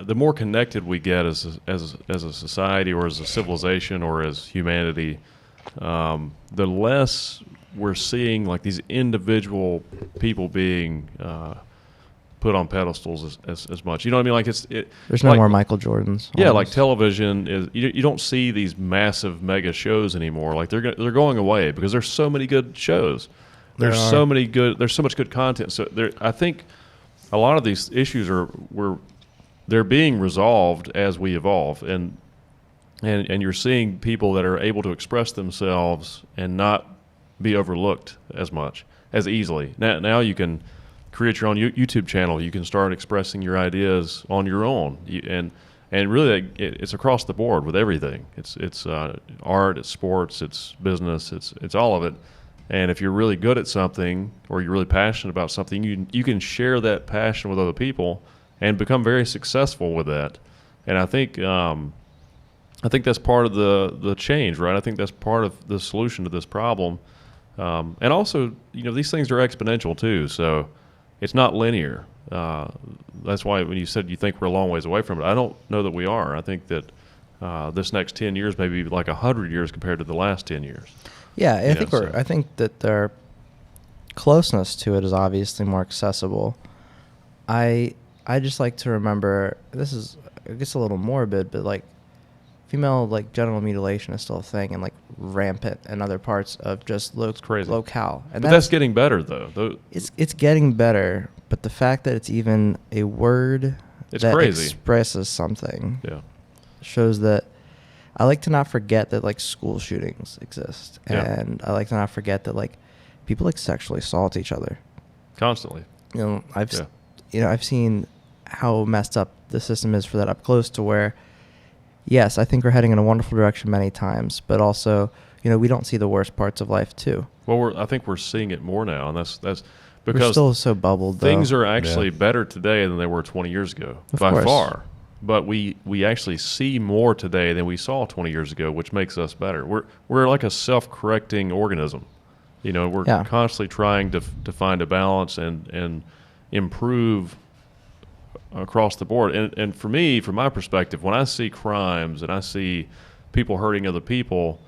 the more connected we get as a society or as a civilization or as humanity, the less we're seeing like these individual people being put on pedestals as much. You know what I mean? Like there's no more Michael Jordans. Yeah, like television is. You don't see these massive mega shows anymore. Like they're going away because there's so many good shows. There's so much good content. So I think a lot of these issues they're being resolved as we evolve, and you're seeing people that are able to express themselves and not be overlooked as easily. Now you can create your own YouTube channel. You can start expressing your ideas on your own, and really it's across the board with everything. It's art, it's sports, it's business, it's all of it. And if you're really good at something or you're really passionate about something, you can share that passion with other people and become very successful with that. And I think that's part of the change, right? I think that's part of the solution to this problem. And also, these things are exponential too. So it's not linear. That's why when you said you think we're a long ways away from it, I don't know that we are. I think that this next 10 years may be like 100 years compared to the last 10 years. Yeah, I think that their closeness to it is obviously more accessible. I just like to remember, this is, I guess, a little morbid, but like female like genital mutilation is still a thing and like rampant in other parts of just locale. And but that's getting better though. It's getting better, but the fact that it's even a word that expresses something shows that. I like to not forget that like school shootings exist, and I like to not forget that like people like sexually assault each other constantly. I've seen how messed up the system is for that up close, to where, yes, I think we're heading in a wonderful direction many times, but also, we don't see the worst parts of life too. Well, I think we're seeing it more now, and that's because we're still so bubbled. Things are actually better today than they were 20 years ago, by far. But we actually see more today than we saw 20 years ago, which makes us better. We're like a self-correcting organism. We're constantly trying to find a balance and improve across the board. And for me, from my perspective, when I see crimes and I see people hurting other people,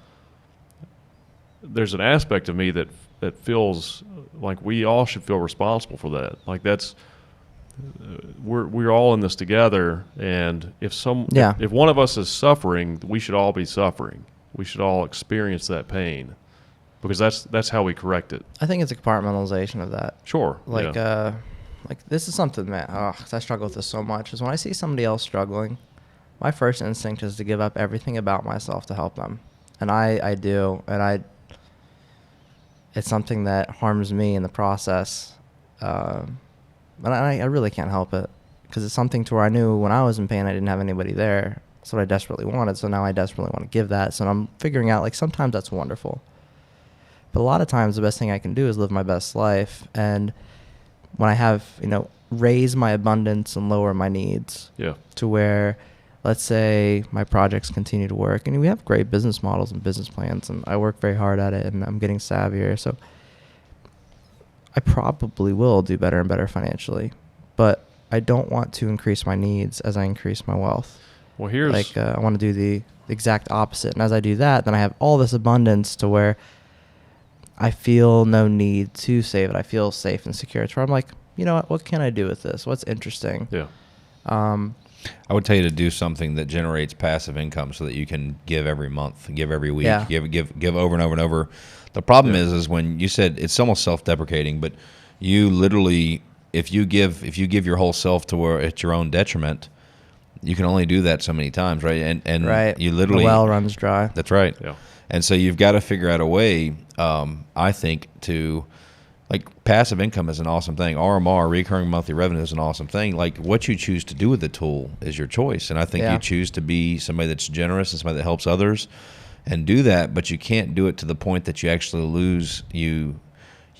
there's an aspect of me that feels like we all should feel responsible for that. Like that's. We're all in this together, and if one of us is suffering, we should all be suffering. We should all experience that pain, because that's how we correct it. I think it's a compartmentalization of that. Sure. Like this is something that I struggle with this so much, is when I see somebody else struggling, my first instinct is to give up everything about myself to help them, and I do, and it's something that harms me in the process. But I really can't help it, because it's something to where I knew when I was in pain I didn't have anybody there. That's what I desperately wanted, so now I desperately want to give that. So I'm figuring out, like, sometimes that's wonderful. But a lot of times the best thing I can do is live my best life. And when I have, raise my abundance and lower my needs to where, let's say, my projects continue to work. And we have great business models and business plans, and I work very hard at it, and I'm getting savvier. So I probably will do better and better financially, but I don't want to increase my needs as I increase my wealth. Well, here's I want to do the exact opposite. And as I do that, then I have all this abundance to where I feel no need to save it. I feel safe and secure. It's where I'm like, what can I do with this? What's interesting? Yeah. I would tell you to do something that generates passive income so that you can give every month, give every week, give over and over and over. The problem is when you said it's almost self-deprecating, but you literally, if you give your whole self to where it's your own detriment, you can only do that so many times, right? And right. You literally, the well runs dry. That's right. Yeah. And so you've got to figure out a way, I think, to, like, passive income is an awesome thing. RMR, recurring monthly revenue, is an awesome thing. Like, what you choose to do with the tool is your choice. And I think you choose to be somebody that's generous and somebody that helps others and do that, but you can't do it to the point that you actually lose. You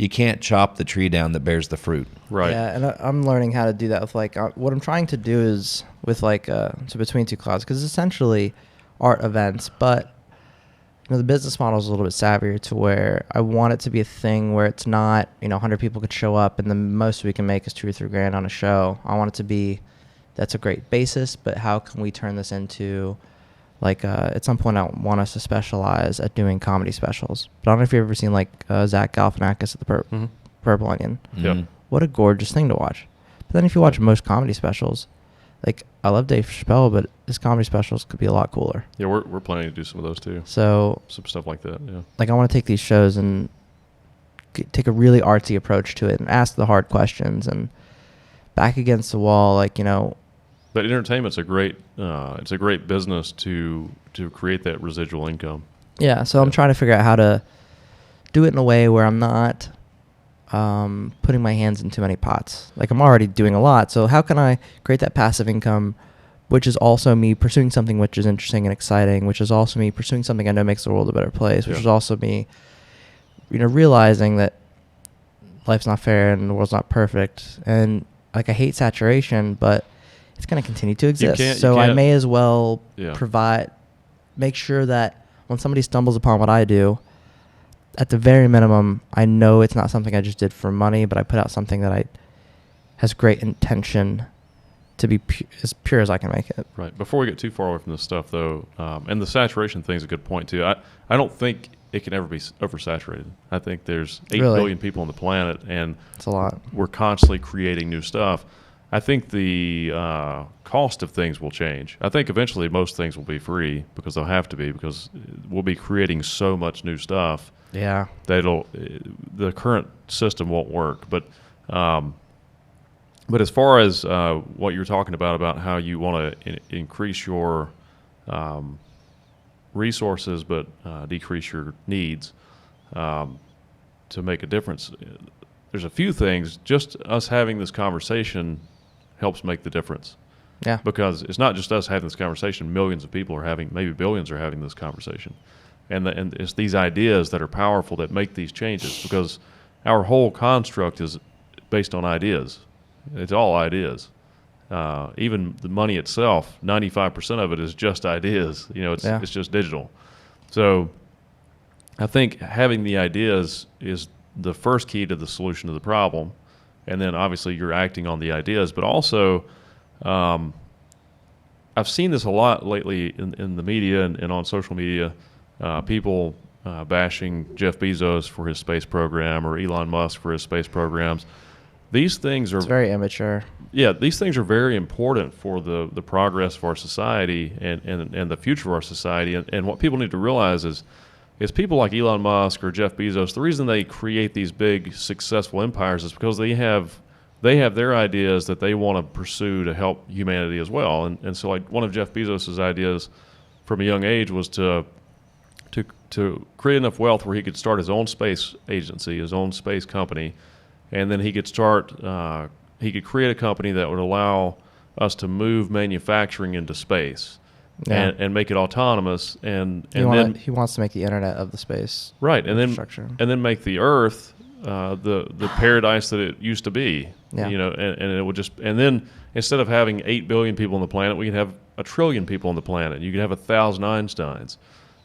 can't chop the tree down that bears the fruit. Right. Yeah, and I'm learning how to do that with, like, what I'm trying to do is with, like, so Between Two Clouds, because it's essentially art events, but the business model is a little bit savvier to where I want it to be a thing where it's not, 100 people could show up and the most we can make is $2 or $3 grand on a show. I want it to be that's a great basis, but how can we turn this into, like, at some point I want us to specialize at doing comedy specials. But I don't know if you've ever seen, like, Zach Galifianakis at the Purple Onion. Yeah. What a gorgeous thing to watch. But then if you watch most comedy specials, like, I love Dave Chappelle, but his comedy specials could be a lot cooler. Yeah, we're planning to do some of those too. So, Some stuff like that, yeah. like, I want to take these shows and take a really artsy approach to it and ask the hard questions and back against the wall, like, you know. But entertainment's a great business to create that residual income. Yeah, so I'm trying to figure out how to do it in a way where I'm not putting my hands in too many pots. Like, I'm already doing a lot, so how can I create that passive income, which is also me pursuing something which is interesting and exciting, which is also me pursuing something I know makes the world a better place, which is also me, you know, realizing that life's not fair and the world's not perfect. And, like, I hate saturation, but it's going to continue to exist. So I may as well make sure that when somebody stumbles upon what I do, at the very minimum, I know it's not something I just did for money, but I put out something that has great intention to be as pure as I can make it. Right. Before we get too far away from this stuff, though, and the saturation thing is a good point, too. I don't think it can ever be oversaturated. I think there's 8 billion people on the planet, and it's a lot. We're constantly creating new stuff. I think the cost of things will change. I think eventually most things will be free because they'll have to be, because we'll be creating so much new stuff. Yeah. That the current system won't work. But as far as what you're talking about how you want to increase your resources but decrease your needs to make a difference, there's a few things. Just us having this conversation helps make the difference. Yeah. Because it's not just us having this conversation. Millions of people are having, maybe billions are having this conversation. And it's these ideas that are powerful that make these changes, because our whole construct is based on ideas. It's all ideas. Even the money itself, 95% of it is just ideas. You know, it's just digital. So I think having the ideas is the first key to the solution to the problem. And then obviously you're acting on the ideas. But also, I've seen this a lot lately in the media and on social media, people bashing Jeff Bezos for his space program or Elon Musk for his space programs. These things are very immature. Yeah, these things are very important for the progress of our society and the future of our society. And what people need to realize is people like Elon Musk or Jeff Bezos, the reason they create these big successful empires is because they have their ideas that they want to pursue to help humanity as well. And so, like, one of Jeff Bezos' ideas from a young age was to create enough wealth where he could start his own space agency, his own space company, and then he could create a company that would allow us to move manufacturing into space. Yeah. And make it autonomous, and then he wants to make the internet of the space, right? And then make the Earth the paradise that it used to be. Yeah. You know, and it would then instead of having 8 billion people on the planet, we could have 1 trillion people on the planet. You could have 1,000 Einsteins,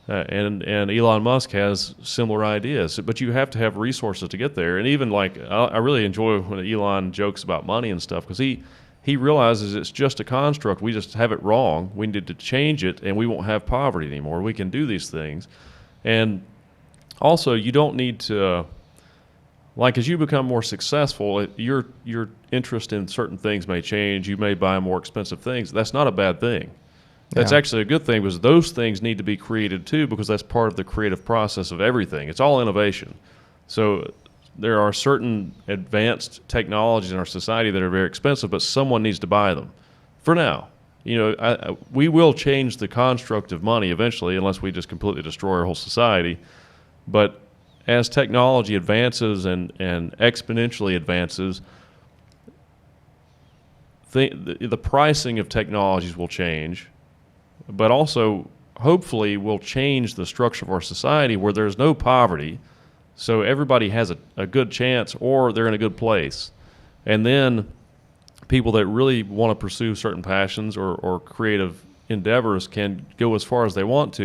and Elon Musk has similar ideas, but you have to have resources to get there. And even, like, I really enjoy when Elon jokes about money and stuff, because he realizes it's just a construct. We just have it wrong. We need to change it, and we won't have poverty anymore. We can do these things. And also, you don't need to, like, as you become more successful, your interest in certain things may change. You may buy more expensive things. That's not a bad thing. That's actually a good thing, because those things need to be created too, because that's part of the creative process of everything. It's all innovation. So there are certain advanced technologies in our society that are very expensive, but someone needs to buy them. For now, you know, we will change the construct of money eventually, unless we just completely destroy our whole society. But as technology advances and exponentially advances, the pricing of technologies will change, but also hopefully will change the structure of our society where there's no poverty. So everybody has a good chance, or they're in a good place. And then people that really want to pursue certain passions or creative endeavors can go as far as they want to,